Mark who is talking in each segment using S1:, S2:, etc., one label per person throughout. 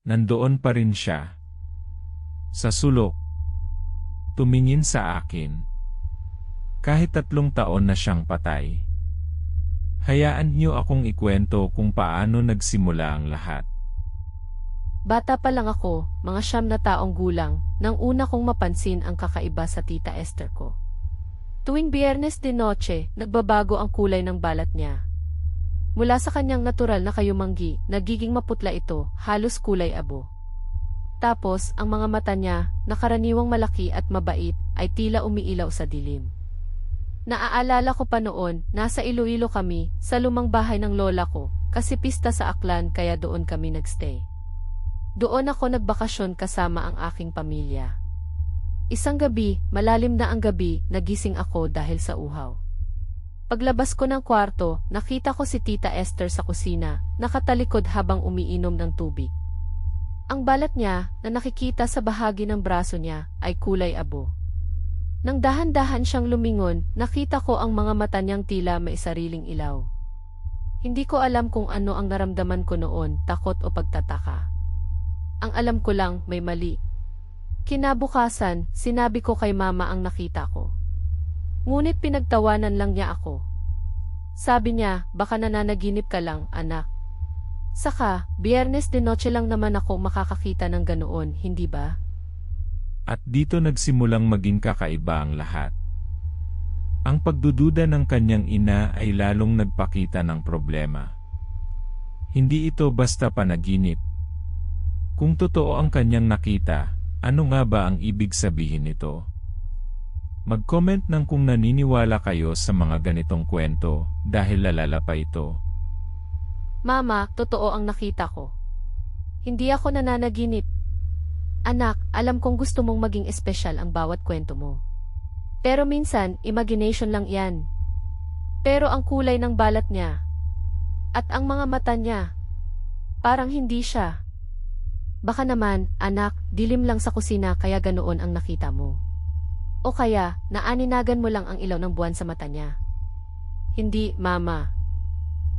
S1: Nandoon pa rin siya. Sa sulok. Tumingin sa akin. Kahit 3 taon na siyang patay. Hayaan niyo akong ikwento kung paano nagsimula ang lahat.
S2: Bata pa lang ako, mga 9 na taong gulang, nang una kong mapansin ang kakaiba sa Tita Esther ko. Tuwing Biyernes de Noche, nagbabago ang kulay ng balat niya. Mula sa kanyang natural na kayumanggi, nagiging maputla ito, halos kulay abo. Tapos, ang mga mata niya, na karaniwang malaki at mabait, ay tila umiilaw sa dilim. Naaalala ko pa noon, nasa Iloilo kami, sa lumang bahay ng lola ko, kasi pista sa Aklan kaya doon kami nagstay. Doon ako nagbakasyon kasama ang aking pamilya. Isang gabi, malalim na ang gabi, nagising ako dahil sa uhaw. Paglabas ko ng kwarto, nakita ko si Tita Esther sa kusina, nakatalikod habang umiinom ng tubig. Ang balat niya, na nakikita sa bahagi ng braso niya, ay kulay abo. Nang dahan-dahan siyang lumingon, nakita ko ang mga mata niyang tila may sariling ilaw. Hindi ko alam kung ano ang naramdaman ko noon, takot o pagtataka. Ang alam ko lang, may mali. Kinabukasan, sinabi ko kay Mama ang nakita ko. Ngunit pinagtawanan lang niya ako. Sabi niya, baka nananaginip ka lang, anak. Saka, Biyernes de Noche lang naman ako makakakita ng ganoon, hindi ba?
S1: At dito nagsimulang maging kakaiba ang lahat. Ang pagdududa ng kanyang ina ay lalong nagpakita ng problema. Hindi ito basta panaginip. Kung totoo ang kanyang nakita, ano nga ba ang ibig sabihin nito? Mag-comment ng kung naniniwala kayo sa mga ganitong kwento dahil lalala pa ito.
S2: Mama, totoo ang nakita ko. Hindi ako nananaginip. Anak, alam kong gusto mong maging espesyal ang bawat kwento mo. Pero minsan, imagination lang yan. Pero ang kulay ng balat niya, at ang mga mata niya, parang hindi siya. Baka naman, anak, dilim lang sa kusina kaya ganoon ang nakita mo. O kaya, naaninagan mo lang ang ilaw ng buwan sa mata niya. Hindi, Mama.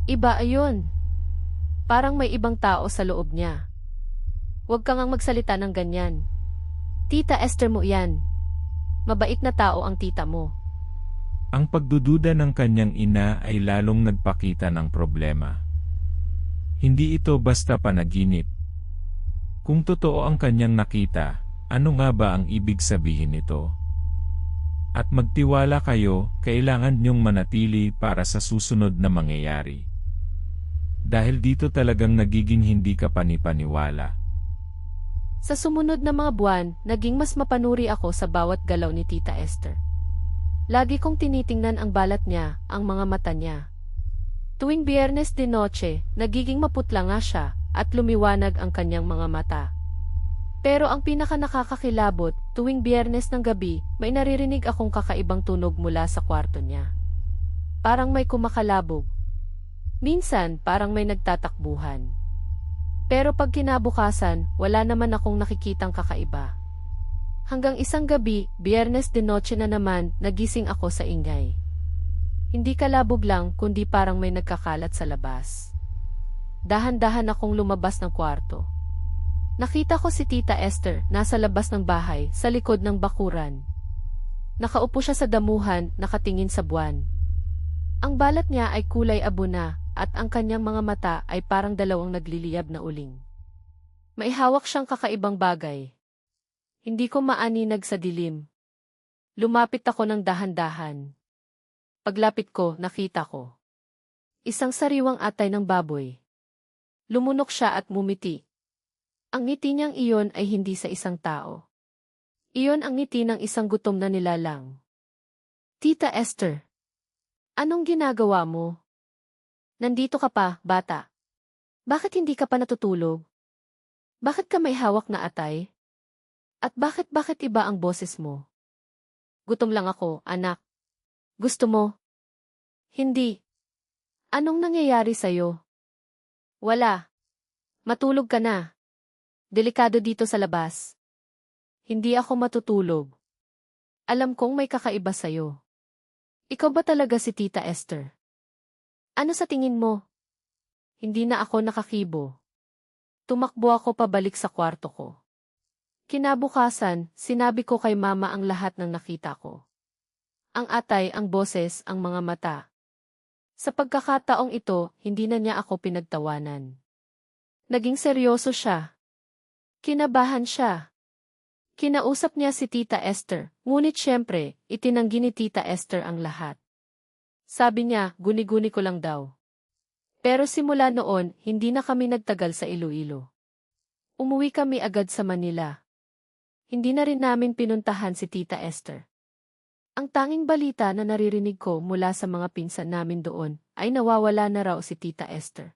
S2: Iba ayun. Parang may ibang tao sa loob niya. Huwag kang magsalita ng ganyan. Tita Esther mo yan. Mabait na tao ang tita mo.
S1: Ang pagdududa ng kanyang ina ay lalong nagpakita ng problema. Hindi ito basta panaginip. Kung totoo ang kanyang nakita, ano nga ba ang ibig sabihin nito? At magtiwala kayo, kailangan niyong manatili para sa susunod na mangyayari. Dahil dito talagang nagiging hindi ka panipaniwala.
S2: Sa sumunod na mga buwan, naging mas mapanuri ako sa bawat galaw ni Tita Esther. Lagi kong tinitingnan ang balat niya, ang mga mata niya. Tuwing Biyernes de Noche, nagiging maputla nga siya, at lumiwanag ang kanyang mga mata. Pero ang pinaka nakakakilabot, tuwing Biyernes ng gabi, may naririnig akong kakaibang tunog mula sa kwarto niya. Parang may kumakalabog. Minsan, parang may nagtatakbuhan. Pero pag kinabukasan, wala naman akong nakikitang kakaiba. Hanggang isang gabi, Biyernes de Noche na naman, nagising ako sa ingay. Hindi kalabog lang, kundi parang may nagkakalat sa labas. Dahan-dahan akong lumabas ng kwarto. Nakita ko si Tita Esther, nasa labas ng bahay, sa likod ng bakuran. Nakaupo siya sa damuhan, nakatingin sa buwan. Ang balat niya ay kulay abo na, at ang kanyang mga mata ay parang dalawang nagliliyab na uling. May hawak siyang kakaibang bagay. Hindi ko maaninag sa dilim. Lumapit ako ng dahan-dahan. Paglapit ko, nakita ko isang sariwang atay ng baboy. Lumunok siya at mumiti. Ang ngiti niyang iyon ay hindi sa isang tao. Iyon ang ngiti ng isang gutom na nilalang. Tita Esther, anong ginagawa mo? Nandito ka pa, bata. Bakit hindi ka pa natutulog? Bakit ka may hawak na atay? At bakit iba ang boses mo? Gutom lang ako, anak. Gusto mo? Hindi. Anong nangyayari sa'yo? Wala. Matulog ka na. Delikado dito sa labas. Hindi ako matutulog. Alam kong may kakaiba sa'yo. Ikaw ba talaga si Tita Esther? Ano sa tingin mo? Hindi na ako nakakibo. Tumakbo ako pabalik sa kwarto ko. Kinabukasan, sinabi ko kay mama ang lahat ng nakita ko. Ang atay, ang boses, ang mga mata. Sa pagkakataong ito, hindi na niya ako pinagtawanan. Naging seryoso siya. Kinabahan siya. Kinausap niya si Tita Esther, ngunit siyempre, itinanggi ni Tita Esther ang lahat. Sabi niya, guni-guni ko lang daw. Pero simula noon, hindi na kami nagtagal sa Iloilo. Umuwi kami agad sa Manila. Hindi na rin namin pinuntahan si Tita Esther. Ang tanging balita na naririnig ko mula sa mga pinsan namin doon, ay nawawala na raw si Tita Esther.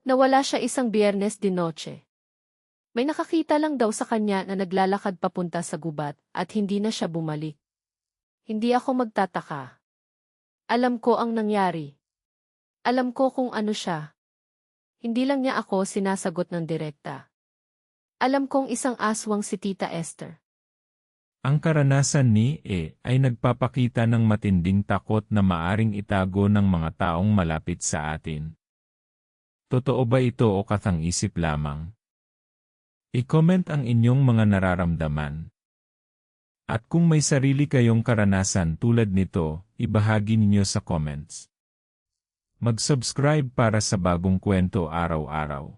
S2: Nawala siya isang Biyernes de Noche. May nakakita lang daw sa kanya na naglalakad papunta sa gubat at hindi na siya bumalik. Hindi ako magtataka. Alam ko ang nangyari. Alam ko kung ano siya. Hindi lang niya ako sinasagot ng direkta. Alam kong isang aswang si Tita Esther.
S1: Ang karanasan ni E ay nagpapakita ng matinding takot na maaring itago ng mga taong malapit sa atin. Totoo ba ito o kathang-isip lamang? I-comment ang inyong mga nararamdaman. At kung may sarili kayong karanasan tulad nito, ibahagi ninyo sa comments. Mag-subscribe para sa bagong kwento araw-araw.